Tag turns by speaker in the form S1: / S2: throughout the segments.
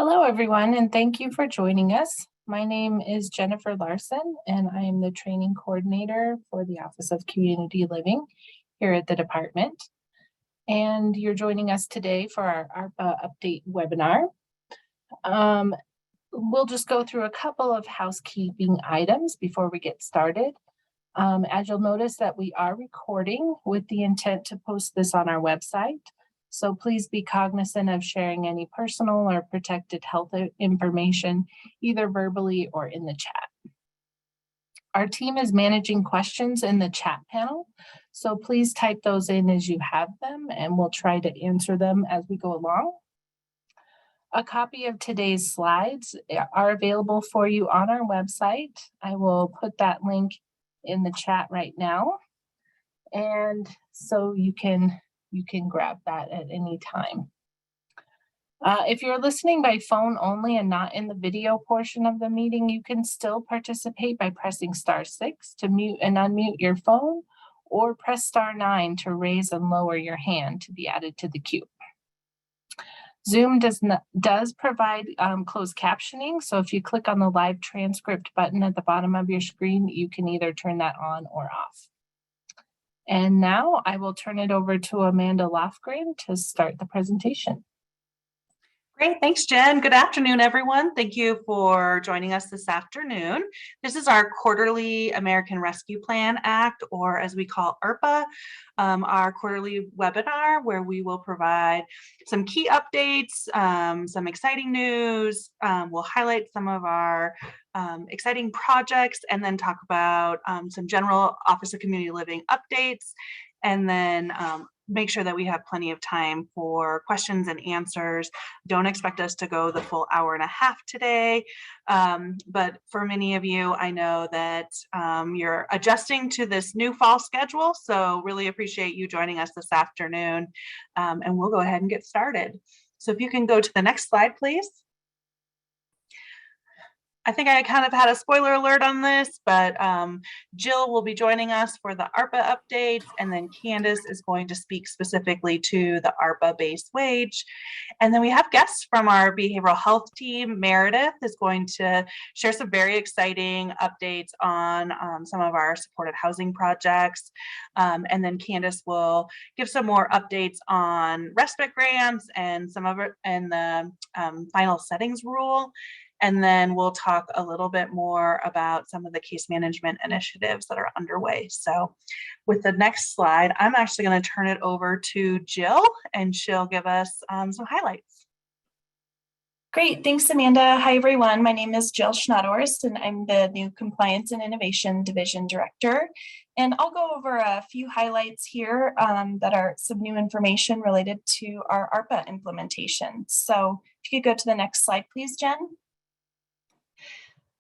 S1: Hello, everyone, and thank you for joining us. My name is Jennifer Larson, and I am the training coordinator for the Office of Community Living here at the department. And you're joining us today for our ARPA update webinar. We'll just go through a couple of housekeeping items before we get started. As you'll notice that we are recording with the intent to post this on our website. So please be cognizant of sharing any personal or protected health information, either verbally or in the chat. Our team is managing questions in the chat panel, so please type those in as you have them, and we'll try to answer them as we go along. A copy of today's slides are available for you on our website. I will put that link in the chat right now, and so you can grab that at any time. If you're listening by phone only and not in the video portion of the meeting, you can still participate by pressing *6 to mute and unmute your phone, or press *9 to raise and lower your hand to be added to the queue. Zoom does provide closed captioning, so if you click on the live transcript button at the bottom of your screen, you can either turn that on or off. And now I will turn it over to Amanda Lofgren to start the presentation.
S2: Great, thanks, Jen. Good afternoon, everyone. Thank you for joining us this afternoon. This is our quarterly American Rescue Plan Act, or as we call ARPA, our quarterly webinar where we will provide some key updates, some exciting news. We'll highlight some of our exciting projects and then talk about some general Office of Community Living updates, and then make sure that we have plenty of time for questions and answers. Don't expect us to go the full hour-and-a-half today, but for many of you, I know that you're adjusting to this new fall schedule, so really appreciate you joining us this afternoon, and we'll go ahead and get started. So if you can go to the next slide, please. I think I kind of had a spoiler alert on this, but Jill will be joining us for the ARPA updates, and then Candace is going to speak specifically to the ARPA base wage. And then we have guests from our behavioral health team. Meredith is going to share some very exciting updates on some of our supported housing projects. And then Candace will give some more updates on respite grants and some of it, and the final settings rule. And then we'll talk a little bit more about some of the case management initiatives that are underway. So with the next slide, I'm actually going to turn it over to Jill, and she'll give us some highlights.
S3: Great, thanks, Amanda. Hi, everyone. My name is Jill Schnodhorst, and I'm the new Compliance and Innovation Division Director. And I'll go over a few highlights here that are some new information related to our ARPA implementation. So if you could go to the next slide, please, Jen.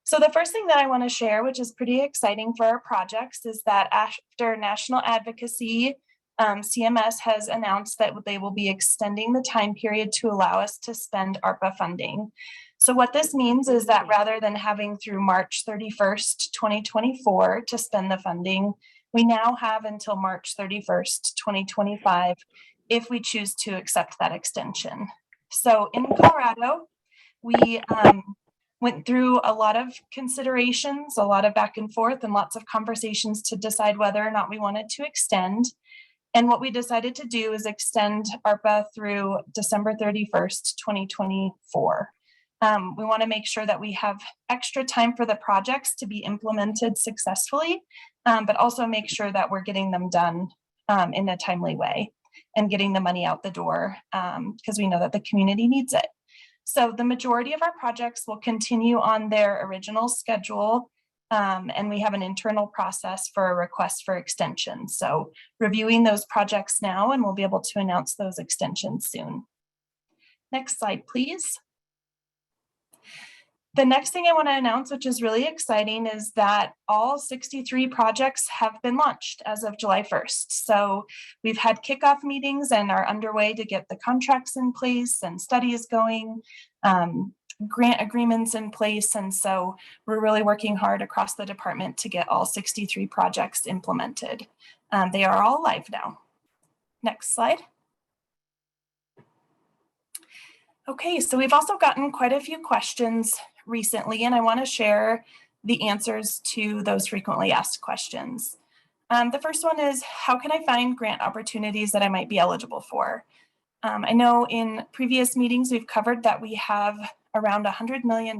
S3: So the first thing that I want to share, which is pretty exciting for our projects, is that after national advocacy, CMS has announced that they will be extending the time period to allow us to spend ARPA funding. So what this means is that rather than having through March 31st, 2024 to spend the funding, we now have until March 31st, 2025, if we choose to accept that extension. So in Colorado, we went through a lot of considerations, a lot of back and forth, and lots of conversations to decide whether or not we wanted to extend. And what we decided to do is extend ARPA through December 31st, 2024. We want to make sure that we have extra time for the projects to be implemented successfully, but also make sure that we're getting them done in a timely way and getting the money out the door, because we know that the community needs it. So the majority of our projects will continue on their original schedule, and we have an internal process for a request for extension. So reviewing those projects now, and we'll be able to announce those extensions soon. Next slide, please. The next thing I want to announce, which is really exciting, is that all 63 projects have been launched as of July 1st. So we've had kickoff meetings and are underway to get the contracts in place and studies going, grant agreements in place. And so we're really working hard across the department to get all 63 projects implemented. They are all live now. Next slide. Okay, so we've also gotten quite a few questions recently, and I want to share the answers to those frequently asked questions. The first one is, how can I find grant opportunities that I might be eligible for? I know in previous meetings, we've covered that we have around $100 million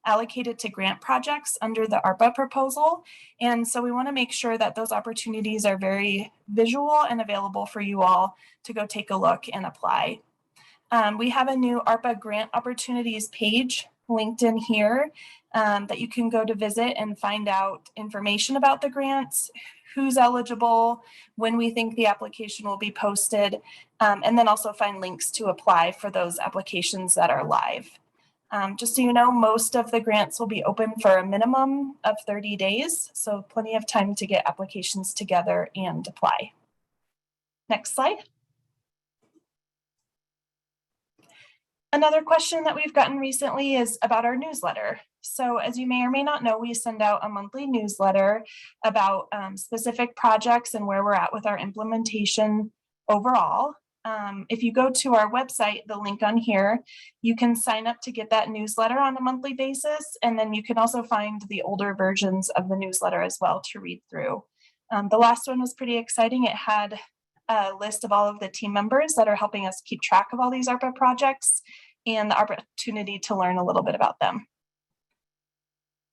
S3: allocated to grant projects under the ARPA proposal. And so we want to make sure that those opportunities are very visual and available for you all to go take a look and apply. We have a new ARPA grant opportunities page linked in here that you can go to visit and find out information about the grants, who's eligible, when we think the application will be posted, and then also find links to apply for those applications that are live. Just so you know, most of the grants will be open for a minimum of 30 days, so plenty of time to get applications together and apply. Next slide. Another question that we've gotten recently is about our newsletter. So as you may or may not know, we send out a monthly newsletter about specific projects and where we're at with our implementation overall. If you go to our website, the link on here, you can sign up to get that newsletter on a monthly basis. And then you can also find the older versions of the newsletter as well to read through. The last one was pretty exciting. It had a list of all of the team members that are helping us keep track of all these ARPA projects and the opportunity to learn a little bit about them.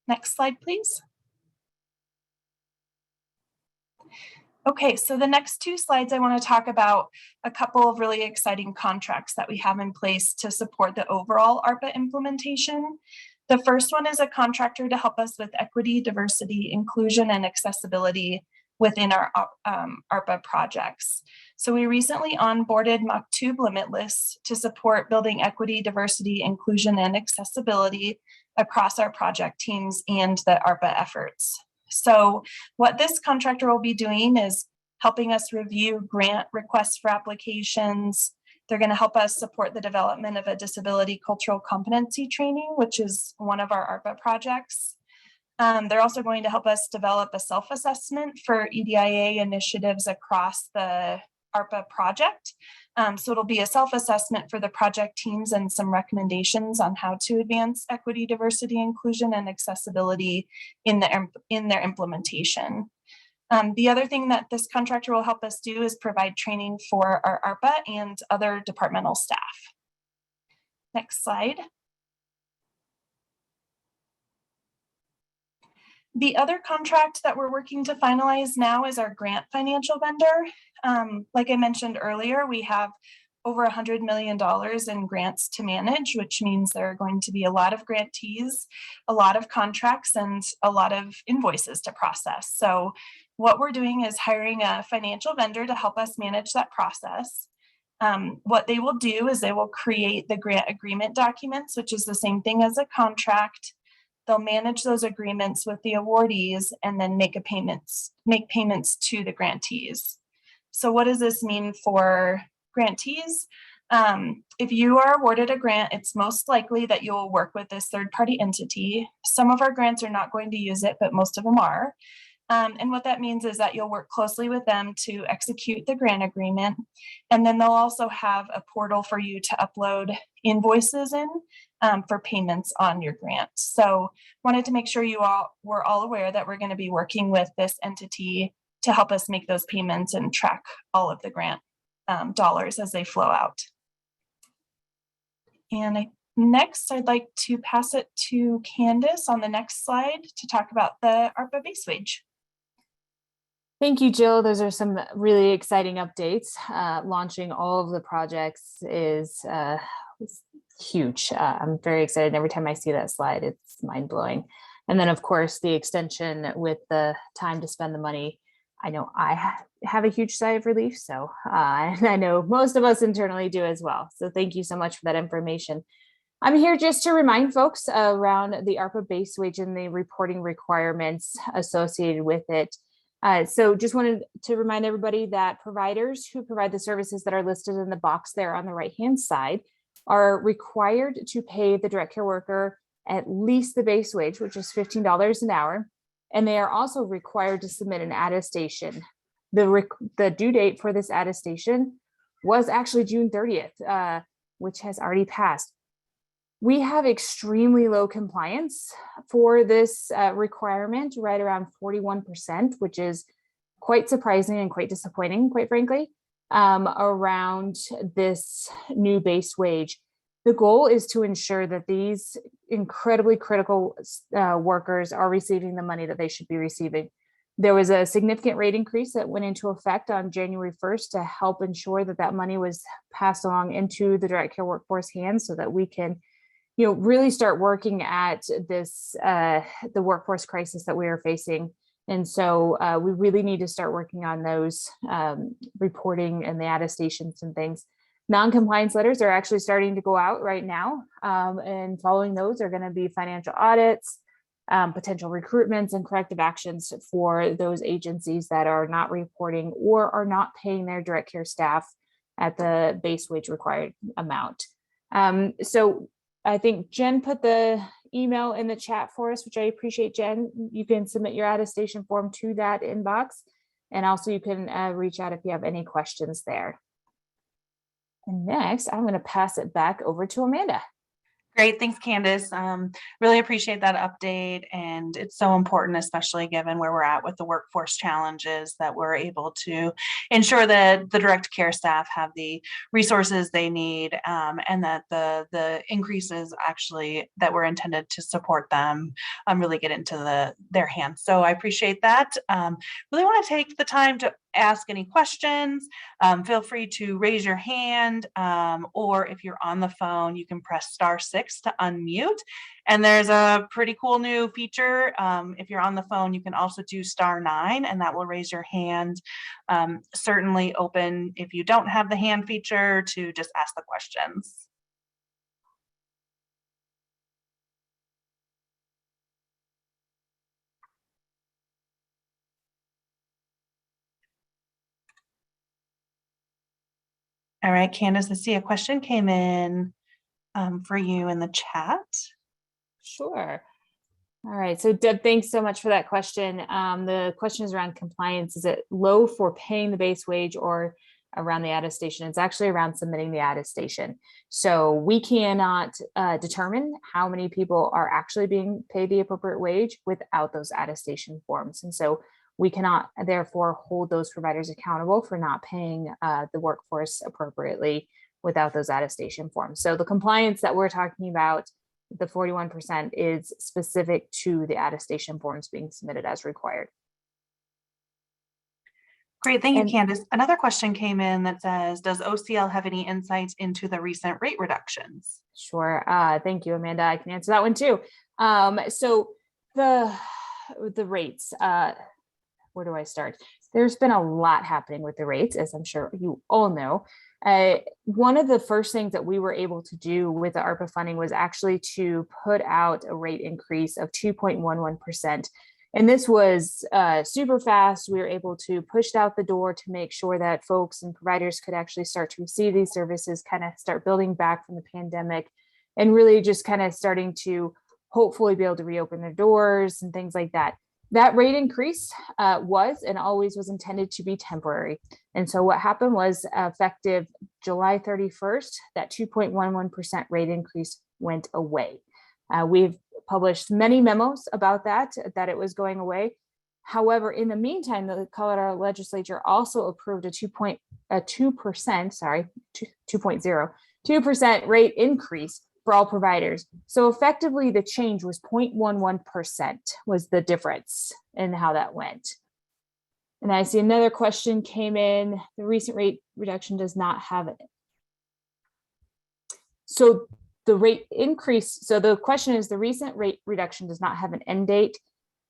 S3: Next slide, please. Okay, so the next two slides, I want to talk about a couple of really exciting contracts that we have in place to support the overall ARPA implementation. The first one is a contractor to help us with equity, diversity, inclusion, and accessibility within our ARPA projects. So we recently onboarded mock tube limitless to support building equity, diversity, inclusion, and accessibility across our project teams and the ARPA efforts. So what this contractor will be doing is helping us review grant requests for applications. They're going to help us support the development of a disability cultural competency training, which is one of our ARPA projects. They're also going to help us develop a self-assessment for EDIA initiatives across the ARPA project. So it'll be a self-assessment for the project teams and some recommendations on how to advance equity, diversity, inclusion, and accessibility in their implementation. The other thing that this contractor will help us do is provide training for our ARPA and other departmental staff. Next slide. The other contract that we're working to finalize now is our grant financial vendor. Like I mentioned earlier, we have over $100 million in grants to manage, which means there are going to be a lot of grantees, a lot of contracts, and a lot of invoices to process. So what we're doing is hiring a financial vendor to help us manage that process. What they will do is they will create the grant agreement documents, which is the same thing as a contract. They'll manage those agreements with the awardees and then make payments to the grantees. So what does this mean for grantees? If you are awarded a grant, it's most likely that you'll work with this third-party entity. Some of our grants are not going to use it, but most of them are. And what that means is that you'll work closely with them to execute the grant agreement. And then they'll also have a portal for you to upload invoices in for payments on your grant. So wanted to make sure you all were all aware that we're going to be working with this entity to help us make those payments and track all of the grant dollars as they flow out. And next, I'd like to pass it to Candace on the next slide to talk about the ARPA base wage.
S4: Thank you, Jill. Those are some really exciting updates. Launching all of the projects is huge. I'm very excited. Every time I see that slide, it's mind-blowing. And then, of course, the extension with the time to spend the money. I know I have a huge sigh of relief, so and I know most of us internally do as well. So thank you so much for that information. I'm here just to remind folks around the ARPA base wage and the reporting requirements associated with it. So just wanted to remind everybody that providers who provide the services that are listed in the box there on the right-hand side are required to pay the direct care worker at least the base wage, which is $15 an hour. And they are also required to submit an attestation. The due date for this attestation was actually June 30th. which has already passed. We have extremely low compliance for this requirement, right around 41%, which is quite surprising and quite disappointing, quite frankly, around this new base wage. The goal is to ensure that these incredibly critical workers are receiving the money that they should be receiving. There was a significant rate increase that went into effect on January 1st to help ensure that that money was passed along into the direct care workforce hands so that we can, really start working at this, the workforce crisis that we are facing. And so we really need to start working on those reporting and the attestations and things. Non-compliance letters are actually starting to go out right now. And following those are going to be financial audits, potential recruitments, and corrective actions for those agencies that are not reporting or are not paying their direct care staff at the base wage required amount. So I think Jen put the email in the chat for us, which I appreciate, Jen. You can submit your attestation form to that inbox. And also you can reach out if you have any questions there. And next, I'm going to pass it back over to Amanda.
S2: Great. Thanks, Candace. Really appreciate that update. And it's so important, especially given where we're at with the workforce challenges, that we're able to ensure that the direct care staff have the resources they need, and that the increases actually that were intended to support them really get into their hands. So I appreciate that. Really want to take the time to ask any questions. Feel free to raise your hand, or if you're on the phone, you can press *6 to unmute. And there's a pretty cool new feature. If you're on the phone, you can also do *9, and that will raise your hand. Certainly open, if you don't have the hand feature, to just ask the questions. All right, Candace, I see a question came in for you in the chat.
S4: Sure. All right. So Deb, thanks so much for that question. The question is around compliance. Is it low for paying the base wage or around the attestation? It's actually around submitting the attestation. So we cannot determine how many people are actually being paid the appropriate wage without those attestation forms. And so we cannot therefore hold those providers accountable for not paying the workforce appropriately without those attestation forms. So the compliance that we're talking about, the 41%, is specific to the attestation forms being submitted as required.
S2: Great, thank you, Candace. Another question came in that says, does OCL have any insights into the recent rate reductions?
S4: Sure, thank you, Amanda. I can answer that one too. So the rates, where do I start? There's been a lot happening with the rates, as I'm sure you all know. One of the first things that we were able to do with the ARPA funding was actually to put out a rate increase of 2.11%. And this was super fast. We were able to push it out the door to make sure that folks and providers could actually start to receive these services, kind of start building back from the pandemic, and really just kind of starting to hopefully be able to reopen their doors and things like that. That rate increase was and always was intended to be temporary. And so what happened was, effective July 31st, that 2.11% rate increase went away. We've published many memos about that it was going away. However, in the meantime, the Colorado legislature also approved a 2.0% rate increase for all providers. So effectively, the change was 0.11% was the difference in how that went. And I see another question came in. The recent rate reduction does not have it. So the rate increase, so the question is, the recent rate reduction does not have an end date.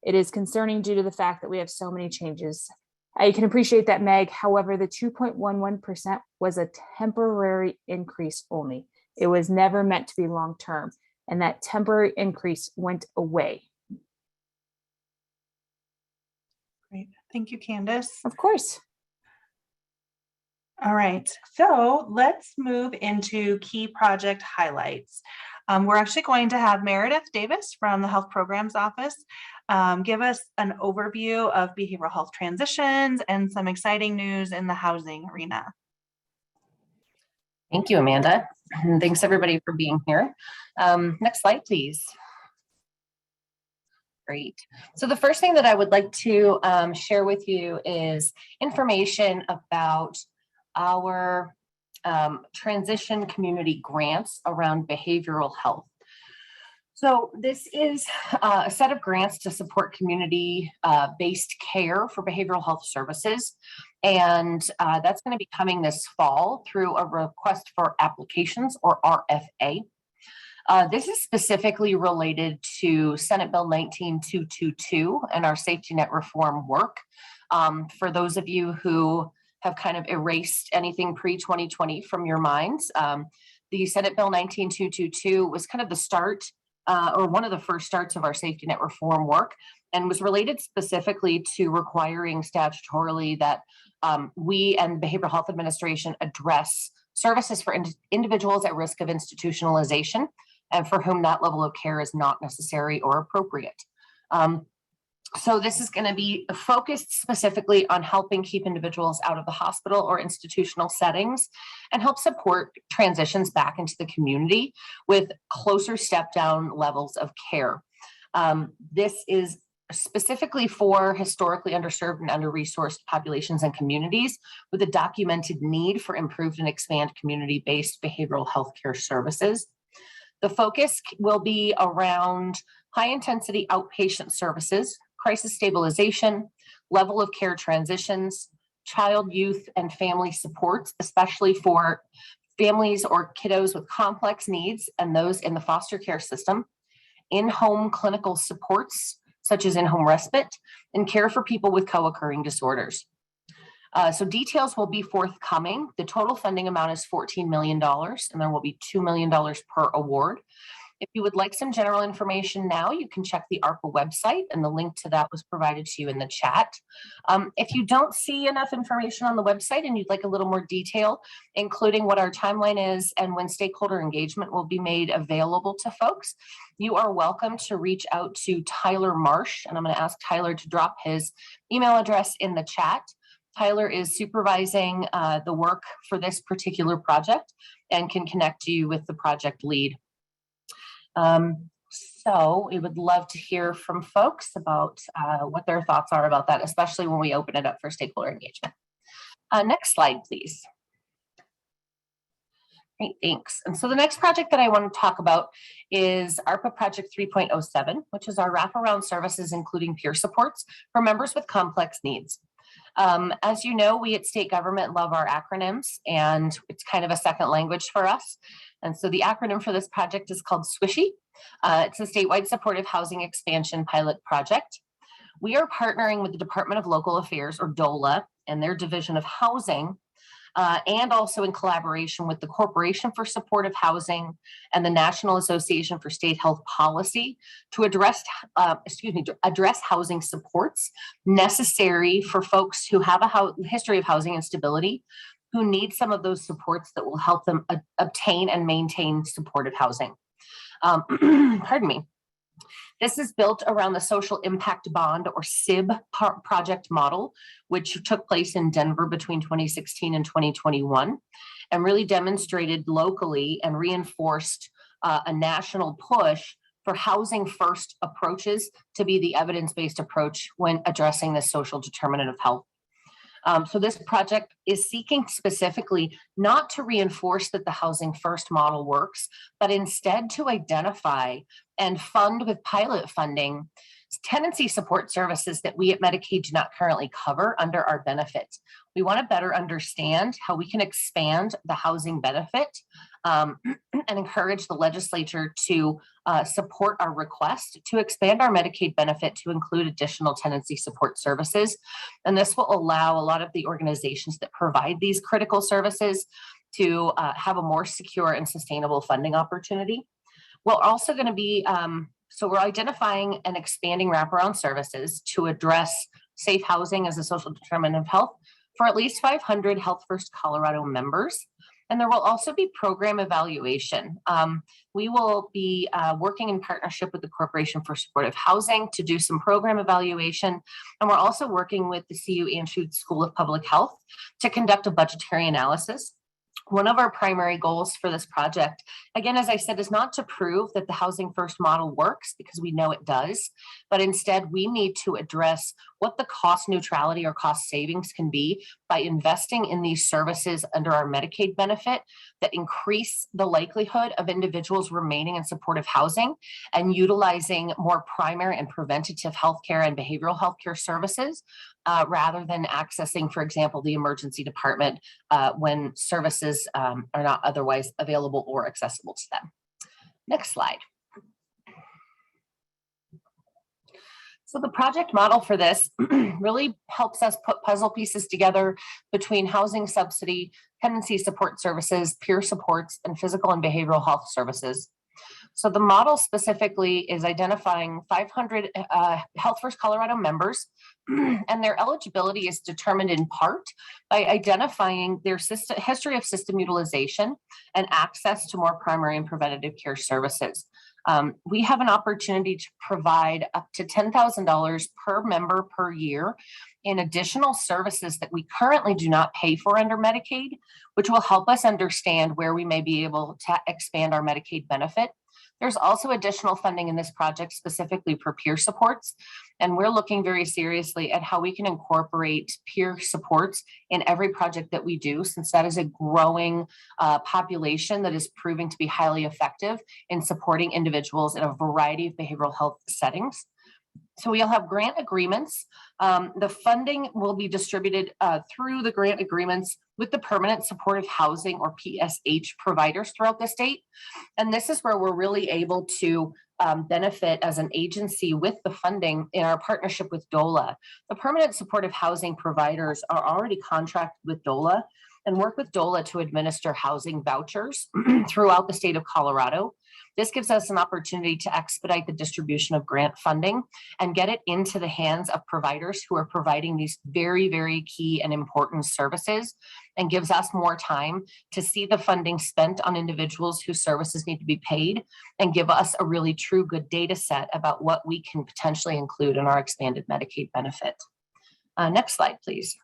S4: It is concerning due to the fact that we have so many changes. I can appreciate that, Meg. However, the 2.11% was a temporary increase only. It was never meant to be long-term, and that temporary increase went away.
S2: Great. Thank you, Candace.
S4: Of course.
S2: All right, so let's move into key project highlights. We're actually going to have Meredith Davis from the Health Programs Office give us an overview of behavioral health transitions and some exciting news in the housing arena.
S5: Thank you, Amanda. And thanks everybody for being here. Next slide, please. Great. So the first thing that I would like to share with you is information about our transition community grants around behavioral health. So this is a set of grants to support community-based care for behavioral health services. And that's going to be coming this fall through a request for applications, or RFA. This is specifically related to Senate Bill 19222 and our safety net reform work. For those of you who have kind of erased anything pre-2020 from your minds, the Senate Bill 19222 was kind of the start or one of the first starts of our safety net reform work, and was related specifically to requiring statutorily that we and Behavioral Health Administration address services for individuals at risk of institutionalization and for whom that level of care is not necessary or appropriate. So this is going to be focused specifically on helping keep individuals out of the hospital or institutional settings and help support transitions back into the community with closer step-down levels of care. This is specifically for historically underserved and under-resourced populations and communities with a documented need for improved and expand community-based behavioral health care services. The focus will be around high-intensity outpatient services, crisis stabilization, level of care transitions, child, youth, and family supports, especially for families or kiddos with complex needs and those in the foster care system, in-home clinical supports, such as in-home respite, and care for people with co-occurring disorders. So details will be forthcoming. The total funding amount is $14 million, and there will be $2 million per award. If you would like some general information now, you can check the ARPA website, and the link to that was provided to you in the chat. If you don't see enough information on the website and you'd like a little more detail, including what our timeline is and when stakeholder engagement will be made available to folks, you are welcome to reach out to Tyler Marsh, and I'm going to ask Tyler to drop his email address in the chat. Tyler is supervising the work for this particular project and can connect you with the project lead. So we would love to hear from folks about what their thoughts are about that, especially when we open it up for stakeholder engagement. Next slide, please. Great, thanks. And so the next project that I want to talk about is ARPA Project 3.07, which is our wraparound services, including peer supports for members with complex needs. As you know, we at state government love our acronyms, and it's kind of a second language for us. And so the acronym for this project is called Swishy. It's a statewide supportive housing expansion pilot project. We are partnering with the Department of Local Affairs, or DOLA, and their Division of Housing, and also in collaboration with the Corporation for Supportive Housing and the National Association for State Health Policy to address housing supports necessary for folks who have a history of housing instability, who need some of those supports that will help them obtain and maintain supportive housing. Pardon me. This is built around the Social Impact Bond, or SIB project model, which took place in Denver between 2016 and 2021, and really demonstrated locally and reinforced a national push for housing first approaches to be the evidence-based approach when addressing the social determinant of health. So this project is seeking specifically not to reinforce that the housing first model works, but instead to identify and fund with pilot funding tenancy support services that we at Medicaid do not currently cover under our benefit. We want to better understand how we can expand the housing benefit and encourage the legislature to support our request to expand our Medicaid benefit to include additional tenancy support services. And this will allow a lot of the organizations that provide these critical services to have a more secure and sustainable funding opportunity. We're also going to be, so we're identifying and expanding wraparound services to address safe housing as a social determinant of health for at least 500 Health First Colorado members. And there will also be program evaluation. We will be working in partnership with the Corporation for Supportive Housing to do some program evaluation. And we're also working with the CU Anschutz School of Public Health to conduct a budgetary analysis. One of our primary goals for this project, again, as I said, is not to prove that the Housing First model works, because we know it does, but instead we need to address what the cost neutrality or cost savings can be by investing in these services under our Medicaid benefit that increase the likelihood of individuals remaining in supportive housing and utilizing more primary and preventative healthcare and behavioral healthcare services, rather than accessing, for example, the emergency department when services are not otherwise available or accessible to them. Next slide. So the project model for this really helps us put puzzle pieces together between housing subsidy, tenancy support services, peer supports, and physical and behavioral health services. So the model specifically is identifying 500 Health First Colorado members, and their eligibility is determined in part by identifying their history of system utilization and access to more primary and preventative care services. We have an opportunity to provide up to $10,000 per member per year in additional services that we currently do not pay for under Medicaid, which will help us understand where we may be able to expand our Medicaid benefit. There's also additional funding in this project specifically for peer supports, and we're looking very seriously at how we can incorporate peer supports in every project that we do, since that is a growing population that is proving to be highly effective in supporting individuals in a variety of behavioral health settings. So we'll have grant agreements. The funding will be distributed through the grant agreements with the permanent supportive housing or PSH providers throughout the state. And this is where we're really able to benefit as an agency with the funding in our partnership with DOLA. The permanent supportive housing providers are already contracted with DOLA and work with DOLA to administer housing vouchers throughout the state of Colorado. This gives us an opportunity to expedite the distribution of grant funding and get it into the hands of providers who are providing these very, very key and important services, and gives us more time to see the funding spent on individuals whose services need to be paid, and give us a really true good data set about what we can potentially include in our expanded Medicaid benefit. Next slide, please.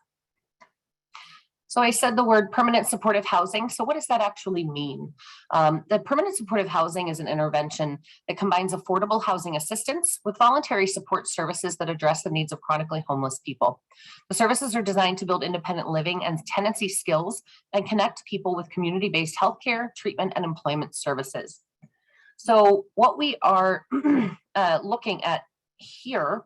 S5: So I said the word permanent supportive housing. So what does that actually mean? The permanent supportive housing is an intervention that combines affordable housing assistance with voluntary support services that address the needs of chronically homeless people. The services are designed to build independent living and tenancy skills and connect people with community-based healthcare, treatment, and employment services. So what we are looking at here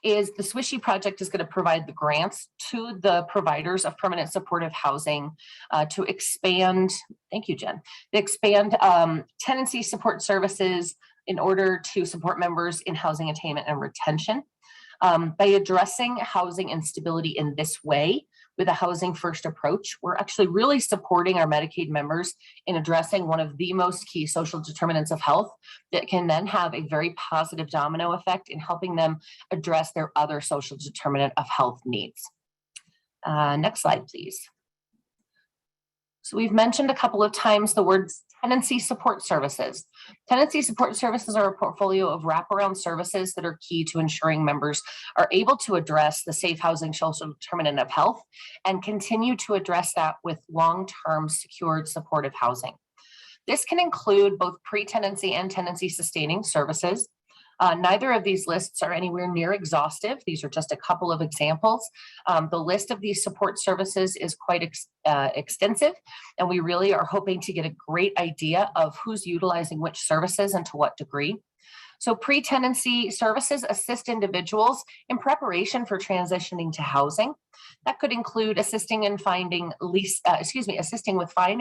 S5: is the Swishy project is going to provide the grants to the providers of permanent supportive housing to expand, thank you, Jen, to expand tenancy support services in order to support members in housing attainment and retention. By addressing housing instability in this way with a housing first approach, we're actually really supporting our Medicaid members in addressing one of the most key social determinants of health that can then have a very positive domino effect in helping them address their other social determinant of health needs. Next slide, please. So we've mentioned a couple of times the words tenancy support services. Tenancy support services are a portfolio of wraparound services that are key to ensuring members are able to address the safe housing social determinant of health and continue to address that with long-term secured supportive housing. This can include both pre-tenancy and tenancy sustaining services. Neither of these lists are anywhere near exhaustive. These are just a couple of examples. The list of these support services is quite extensive, and we really are hoping to get a great idea of who's utilizing which services and to what degree. So pre-tenancy services assist individuals in preparation for transitioning to housing. That could include assisting with finding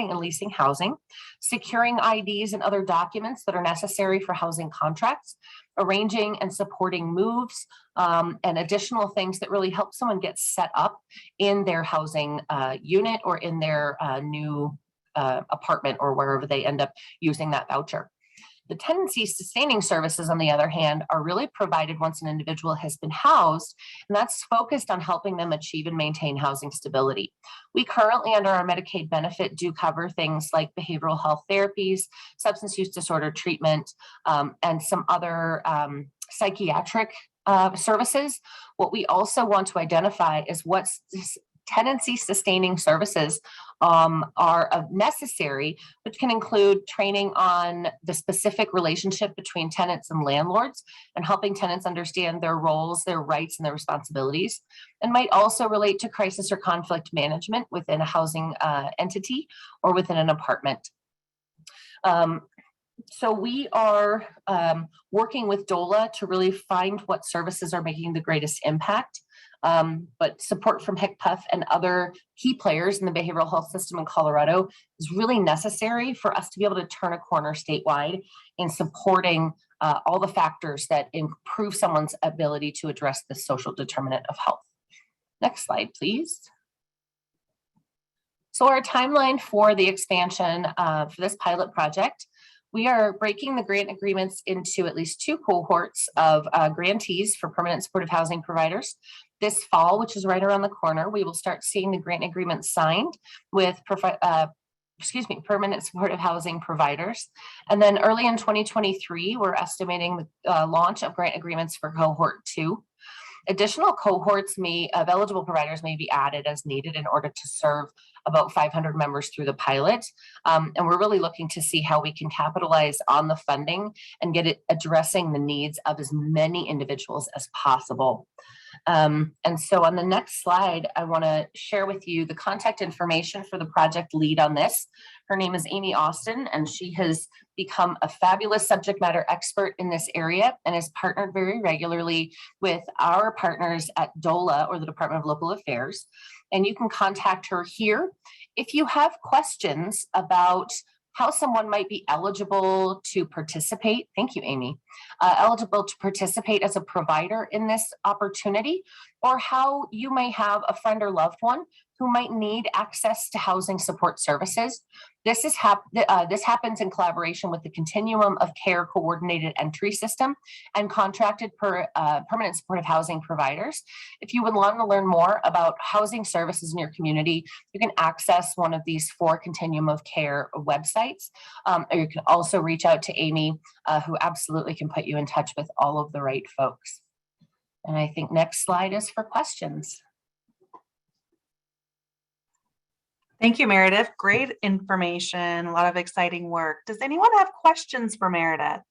S5: and leasing housing, securing IDs and other documents that are necessary for housing contracts, arranging and supporting moves, and additional things that really help someone get set up in their housing unit or in their new apartment or wherever they end up using that voucher. The tenancy sustaining services, on the other hand, are really provided once an individual has been housed, and that's focused on helping them achieve and maintain housing stability. We currently, under our Medicaid benefit, do cover things like behavioral health therapies, substance use disorder treatment, and some other psychiatric services. What we also want to identify is what tenancy sustaining services are necessary, which can include training on the specific relationship between tenants and landlords and helping tenants understand their roles, their rights, and their responsibilities, and might also relate to crisis or conflict management within a housing entity or within an apartment. So we are working with DOLA to really find what services are making the greatest impact. But support from HCPF and other key players in the behavioral health system in Colorado is really necessary for us to be able to turn a corner statewide in supporting all the factors that improve someone's ability to address the social determinant of health. Next slide, please. So our timeline for the expansion for this pilot project, we are breaking the grant agreements into at least 2 cohorts of grantees for permanent supportive housing providers. This fall, which is right around the corner, we will start seeing the grant agreements signed with permanent supportive housing providers. And then early in 2023, we're estimating the launch of grant agreements for cohort 2. Additional cohorts of eligible providers may be added as needed in order to serve about 500 members through the pilot. And we're really looking to see how we can capitalize on the funding and get it addressing the needs of as many individuals as possible. And so on the next slide, I want to share with you the contact information for the project lead on this. Her name is Amy Austin, and she has become a fabulous subject matter expert in this area and is partnered very regularly with our partners at DOLA, or the Department of Local Affairs. And you can contact her here if you have questions about how someone might be eligible to participate. Thank you, Amy. Eligible to participate as a provider in this opportunity, or how you may have a friend or loved one who might need access to housing support services. This happens in collaboration with the Continuum of Care Coordinated Entry System and contracted permanent supportive housing providers. If you would want to learn more about housing services in your community, you can access one of these 4 Continuum of Care websites, or you can also reach out to Amy, who absolutely can put you in touch with all of the right folks. And I think next slide is for questions.
S2: Thank you, Meredith. Great information, a lot of exciting work. Does anyone have questions for Meredith?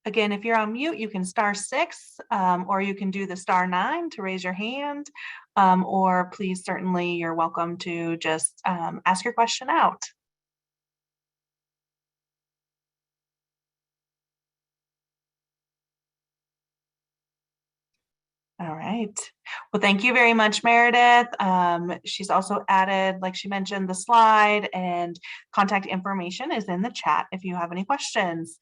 S2: Again, if you're on mute, you can *6, or you can do the *9 to raise your hand, or please, certainly, you're welcome to just ask your question out. All right. Well, thank you very much, Meredith. She's also added, like she mentioned, the slide, and contact information is in the chat if you have any questions.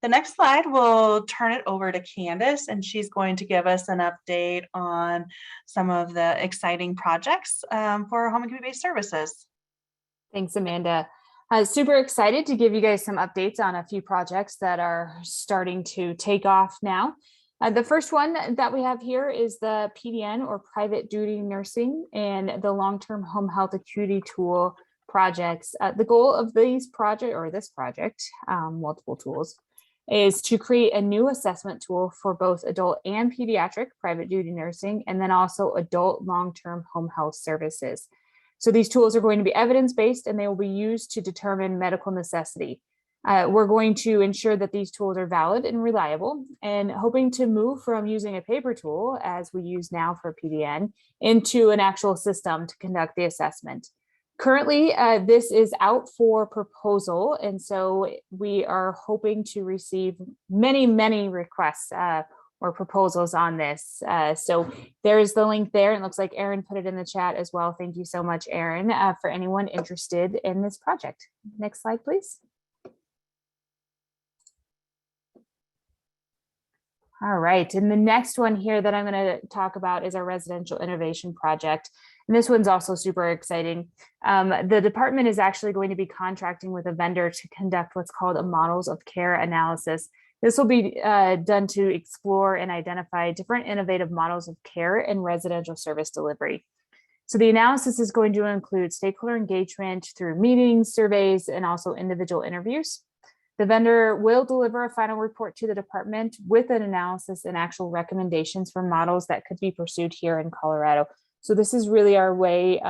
S2: The next slide, we'll turn it over to Candace, and she's going to give us an update on some of the exciting projects for home and community-based services.
S4: Thanks, Amanda. Super excited to give you guys some updates on a few projects that are starting to take off now. The first one that we have here is the PDN, or private duty nursing, and the long-term home health acuity tool projects. The goal of this project, multiple tools, is to create a new assessment tool for both adult and pediatric private duty nursing, and then also adult long-term home health services. So these tools are going to be evidence-based, and they will be used to determine medical necessity. We're going to ensure that these tools are valid and reliable, and hoping to move from using a paper tool, as we use now for PDN, into an actual system to conduct the assessment. Currently, this is out for proposal, and so we are hoping to receive many, many requests or proposals on this. So there's the link there. It looks like Erin put it in the chat as well. Thank you so much, Erin, for anyone interested in this project. Next slide, please. All right, and the next one here that I'm going to talk about is our residential innovation project. And this one's also super exciting. The department is actually going to be contracting with a vendor to conduct what's called a models of care analysis. This will be done to explore and identify different innovative models of care and residential service delivery. So the analysis is going to include stakeholder engagement through meetings, surveys, and also individual interviews. The vendor will deliver a final report to the department with an analysis and actual recommendations for models that could be pursued here in Colorado. So this is really our way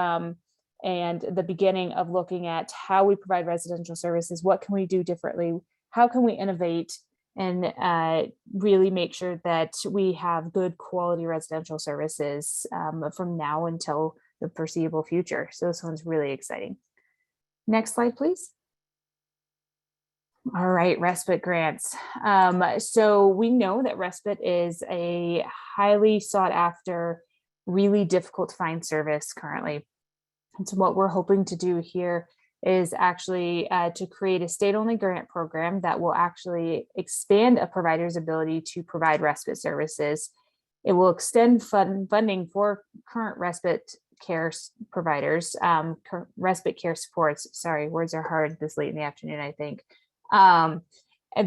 S4: and the beginning of looking at how we provide residential services. What can we do differently? How can we innovate and really make sure that we have good quality residential services from now until the foreseeable future? So this one's really exciting. Next slide, please. All right, respite grants. So we know that respite is a highly sought after, really difficult to find service currently. And so what we're hoping to do here is actually to create a state-only grant program that will actually expand a provider's ability to provide respite services. It will extend funding for current respite care providers, respite care supports. Sorry, words are hard this late in the afternoon, I think. And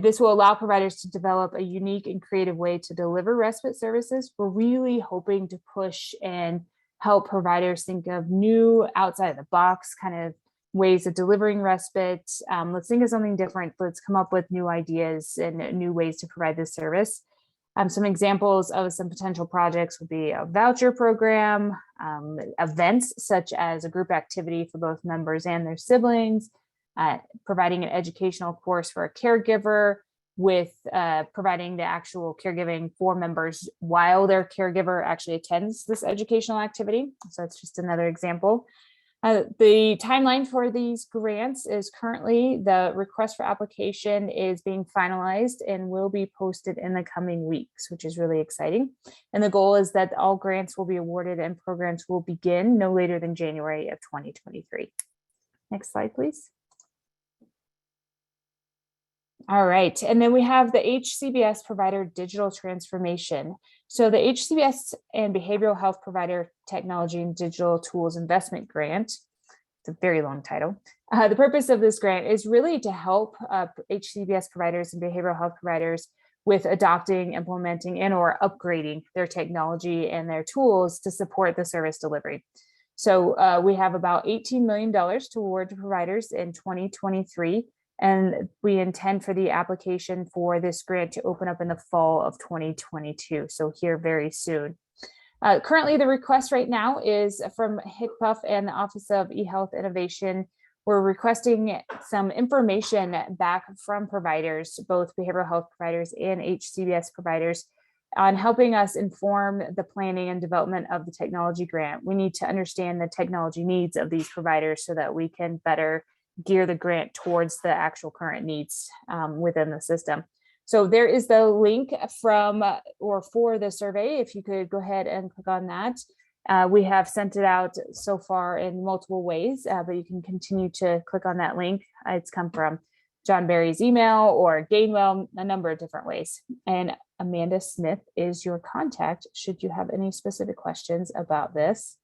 S4: this will allow providers to develop a unique and creative way to deliver respite services. We're really hoping to push and help providers think of new outside of the box kind of ways of delivering respite. Let's think of something different. Let's come up with new ideas and new ways to provide this service. Some examples of some potential projects would be a voucher program, events such as a group activity for both members and their siblings, providing an educational course for a caregiver, with providing the actual caregiving for members while their caregiver actually attends this educational activity. So that's just another example. The timeline for these grants is currently, the request for application is being finalized and will be posted in the coming weeks, which is really exciting. And the goal is that all grants will be awarded and programs will begin no later than January of 2023. Next slide, please. All right, and then we have the HCBS provider digital transformation. So the HCBS and Behavioral Health Provider Technology and Digital Tools Investment Grant, it's a very long title. The purpose of this grant is really to help HCBS providers and behavioral health providers with adopting, implementing, and or upgrading their technology and their tools to support the service delivery. So we have about $18 million to award to providers in 2023. And we intend for the application for this grant to open up in the fall of 2022. So here very soon. Currently, the request right now is from HCPF and the Office of eHealth Innovation. We're requesting some information back from providers, both behavioral health providers and HCBS providers, on helping us inform the planning and development of the technology grant. We need to understand the technology needs of these providers so that we can better gear the grant towards the actual current needs within the system. So there is the link from or for the survey. If you could go ahead and click on that. We have sent it out so far in multiple ways, but you can continue to click on that link. It's come from John Barry's email or Gainwell, a number of different ways. And Amanda Smith is your contact should you have any specific questions about this.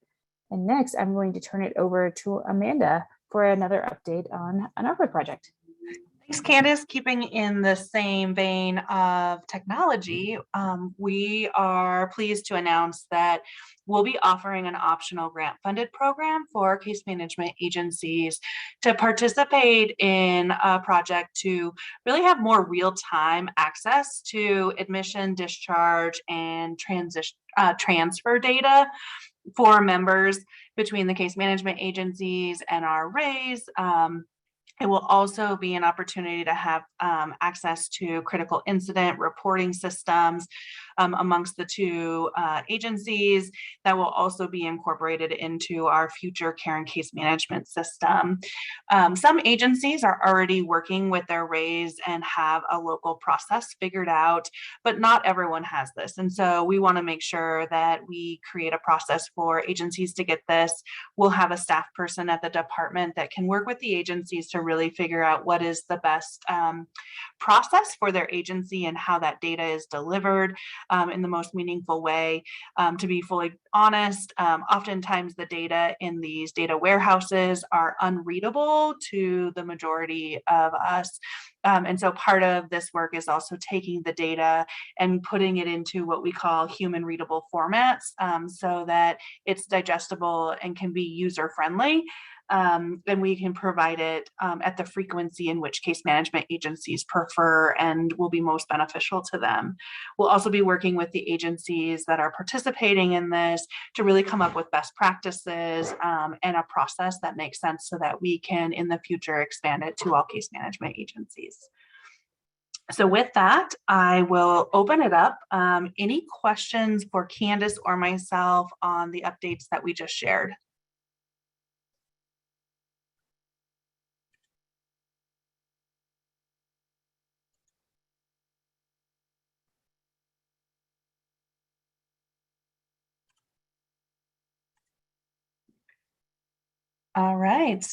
S4: And next, I'm going to turn it over to Amanda for another update on an ARPA project.
S2: Thanks, Candace. Keeping in the same vein of technology, we are pleased to announce that we'll be offering an optional grant-funded program for case management agencies to participate in a project to really have more real-time access to admission, discharge, and transfer data for members between the case management agencies and our RAs. It will also be an opportunity to have access to critical incident reporting systems amongst the two agencies that will also be incorporated into our future care and case management system. Some agencies are already working with their RAs and have a local process figured out, but not everyone has this. And so we want to make sure that we create a process for agencies to get this. We'll have a staff person at the department that can work with the agencies to really figure out what is the best process for their agency and how that data is delivered in the most meaningful way. To be fully honest, oftentimes the data in these data warehouses are unreadable to the majority of us. And so part of this work is also taking the data and putting it into what we call human readable formats, so that it's digestible and can be user friendly. And we can provide it at the frequency in which case management agencies prefer and will be most beneficial to them. We'll also be working with the agencies that are participating in this to really come up with best practices and a process that makes sense so that we can in the future expand it to all case management agencies. So with that, I will open it up. Any questions for Candace or myself on the updates that we just shared? All right.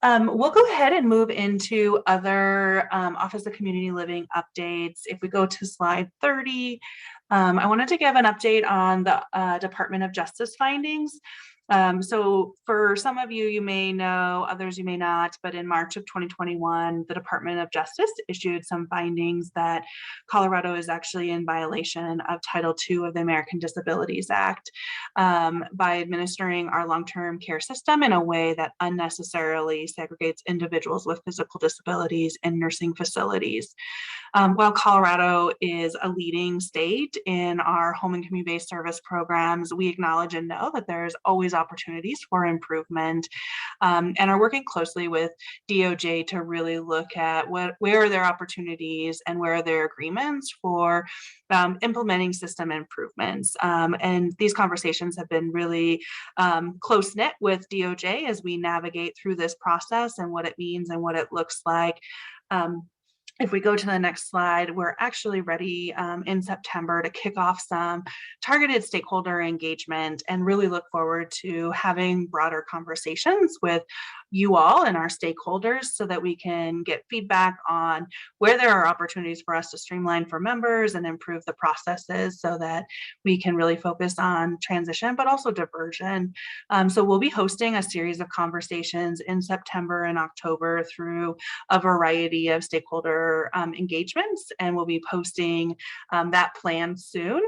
S2: We'll go ahead and move into other Office of Community Living updates. If we go to slide 30, I wanted to give an update on the Department of Justice findings. So for some of you, you may know, others you may not, but in March of 2021, the Department of Justice issued some findings that Colorado is actually in violation of Title II of the American Disabilities Act by administering our long-term care system in a way that unnecessarily segregates individuals with physical disabilities in nursing facilities. While Colorado is a leading state in our home and community-based service programs, we acknowledge and know that there's always opportunities for improvement, and are working closely with DOJ to really look at where are their opportunities and where are their agreements for implementing system improvements. And these conversations have been really close-knit with DOJ as we navigate through this process and what it means and what it looks like. If we go to the next slide, we're actually ready in September to kick off some targeted stakeholder engagement and really look forward to having broader conversations with you all and our stakeholders so that we can get feedback on where there are opportunities for us to streamline for members and improve the processes so that we can really focus on transition, but also diversion. So we'll be hosting a series of conversations in September and October through a variety of stakeholder engagements, and we'll be posting that plan soon.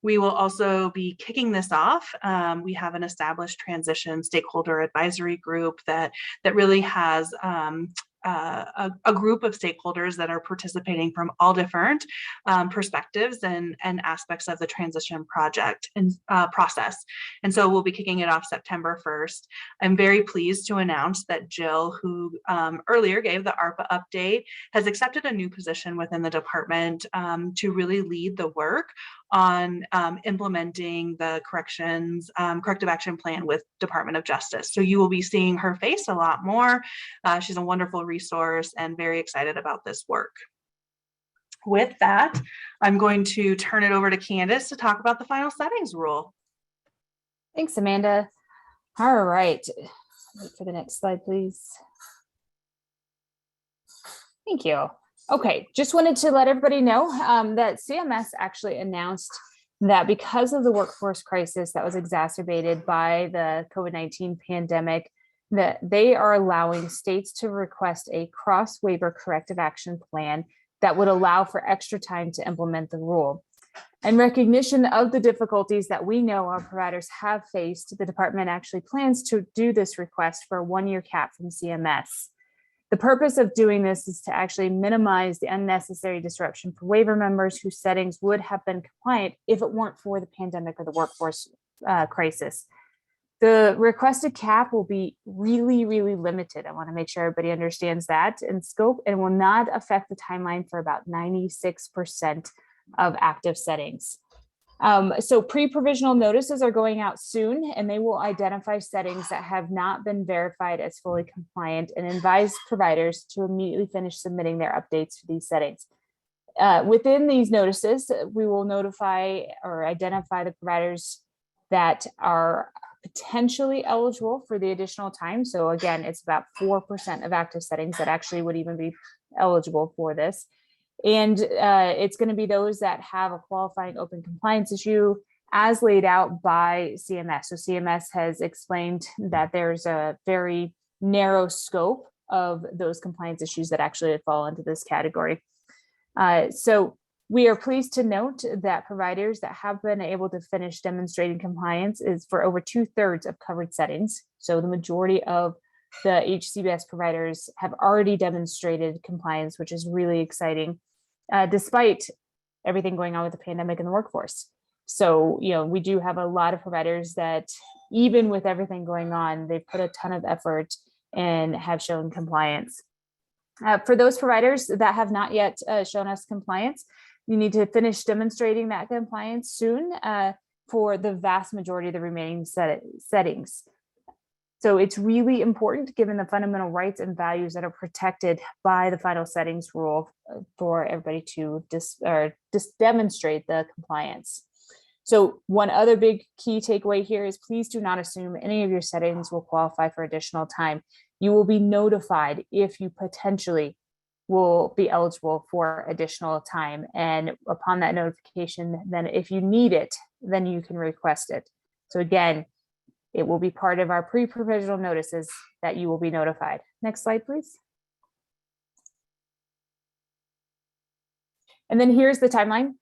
S2: We will also be kicking this off. We have an established transition stakeholder advisory group that really has a group of stakeholders that are participating from all different perspectives and aspects of the transition project and process. And so we'll be kicking it off September 1st. I'm very pleased to announce that Jill, who earlier gave the ARPA update, has accepted a new position within the department to really lead the work on implementing the corrective action plan with Department of Justice. So you will be seeing her face a lot more. She's a wonderful resource and very excited about this work. With that, I'm going to turn it over to Candace to talk about the final settings rule.
S4: Thanks, Amanda. All right, wait for the next slide, please. Thank you. Okay, just wanted to let everybody know that CMS actually announced that because of the workforce crisis that was exacerbated by the COVID-19 pandemic, that they are allowing states to request a cross-waiver corrective action plan that would allow for extra time to implement the rule. In recognition of the difficulties that we know our providers have faced, the department actually plans to do this request for a one-year cap from CMS. The purpose of doing this is to actually minimize the unnecessary disruption for waiver members whose settings would have been compliant if it weren't for the pandemic or the workforce crisis. The requested cap will be really, really limited. I want to make sure everybody understands that in scope, and will not affect the timeline for about 96% of active settings. So pre-provisional notices are going out soon, and they will identify settings that have not been verified as fully compliant and advise providers to immediately finish submitting their updates to these settings. Within these notices, we will notify or identify the providers that are potentially eligible for the additional time. So again, it's about 4% of active settings that actually would even be eligible for this. And it's going to be those that have a qualifying open compliance issue as laid out by CMS. So CMS has explained that there's a very narrow scope of those compliance issues that actually fall into this category. So we are pleased to note that providers that have been able to finish demonstrating compliance is for over 2/3 of covered settings. So the majority of the HCBS providers have already demonstrated compliance, which is really exciting, despite everything going on with the pandemic in the workforce. So, we do have a lot of providers that, even with everything going on, they've put a ton of effort and have shown compliance. For those providers that have not yet shown us compliance, you need to finish demonstrating that compliance soon for the vast majority of the remaining settings. So it's really important, given the fundamental rights and values that are protected by the final settings rule, for everybody to demonstrate the compliance. So one other big key takeaway here is, please do not assume any of your settings will qualify for additional time. You will be notified if you potentially will be eligible for additional time. And upon that notification, then if you need it, then you can request it. So again, it will be part of our pre-provisional notices that you will be notified. Next slide, please. And then here's the timeline.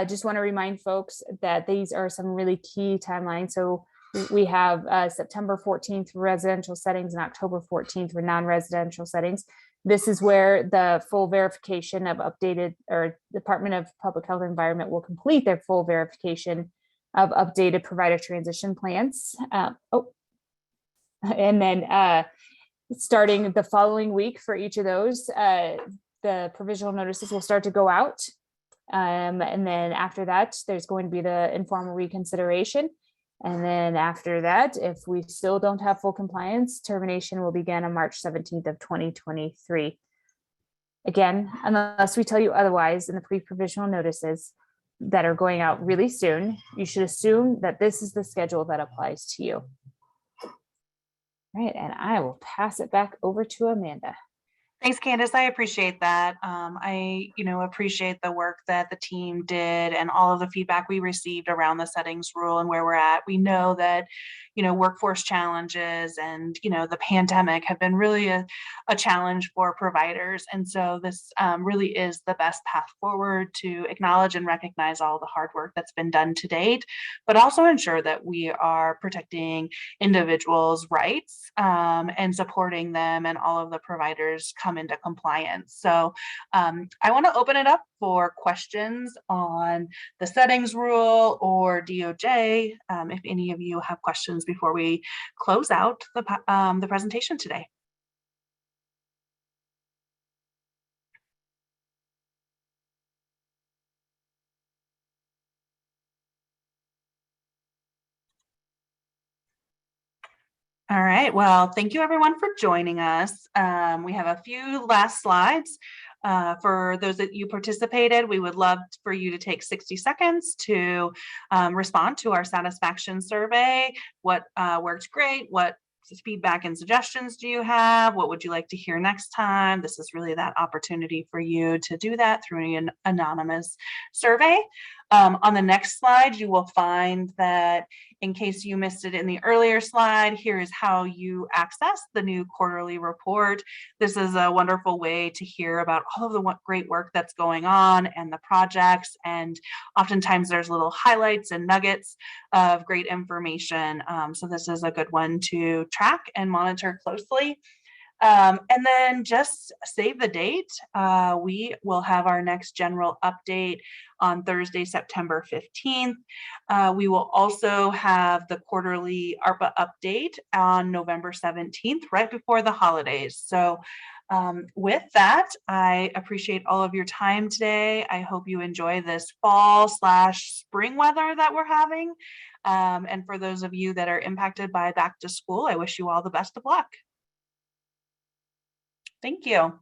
S4: Just want to remind folks that these are some really key timelines. So we have September 14th for residential settings and October 14th for non-residential settings. This is where the full verification of updated, or Department of Public Health and Environment will complete their full verification of updated provider transition plans. And then starting the following week for each of those, the provisional notices will start to go out. And then after that, there's going to be the informal reconsideration. And then after that, if we still don't have full compliance, termination will begin on March 17th of 2023. Again, unless we tell you otherwise in the pre-provisional notices that are going out really soon, you should assume that this is the schedule that applies to you. All right, and I will pass it back over to Amanda.
S2: Thanks, Candace. I appreciate that. I appreciate the work that the team did and all of the feedback we received around the settings rule and where we're at. We know that, workforce challenges and, the pandemic have been really a challenge for providers. And so this really is the best path forward to acknowledge and recognize all the hard work that's been done to date, but also ensure that we are protecting individuals' rights and supporting them and all of the providers come into compliance. So I want to open it up for questions on the settings rule or DOJ, if any of you have questions before we close out the presentation today. All right, well, thank you everyone for joining us. We have a few last slides. For those that you participated, we would love for you to take 60 seconds to respond to our satisfaction survey. What worked great? What feedback and suggestions do you have? What would you like to hear next time? This is really that opportunity for you to do that through an anonymous survey. On the next slide, you will find that, in case you missed it in the earlier slide, here is how you access the new quarterly report. This is a wonderful way to hear about all of the great work that's going on and the projects. And oftentimes there's little highlights and nuggets of great information. So this is a good one to track and monitor closely. And then just save the date. We will have our next general update on Thursday, September 15th. We will also have the quarterly ARPA update on November 17th, right before the holidays. So with that, I appreciate all of your time today. I hope you enjoy this fall/spring weather that we're having. And for those of you that are impacted by back to school, I wish you all the best of luck. Thank you.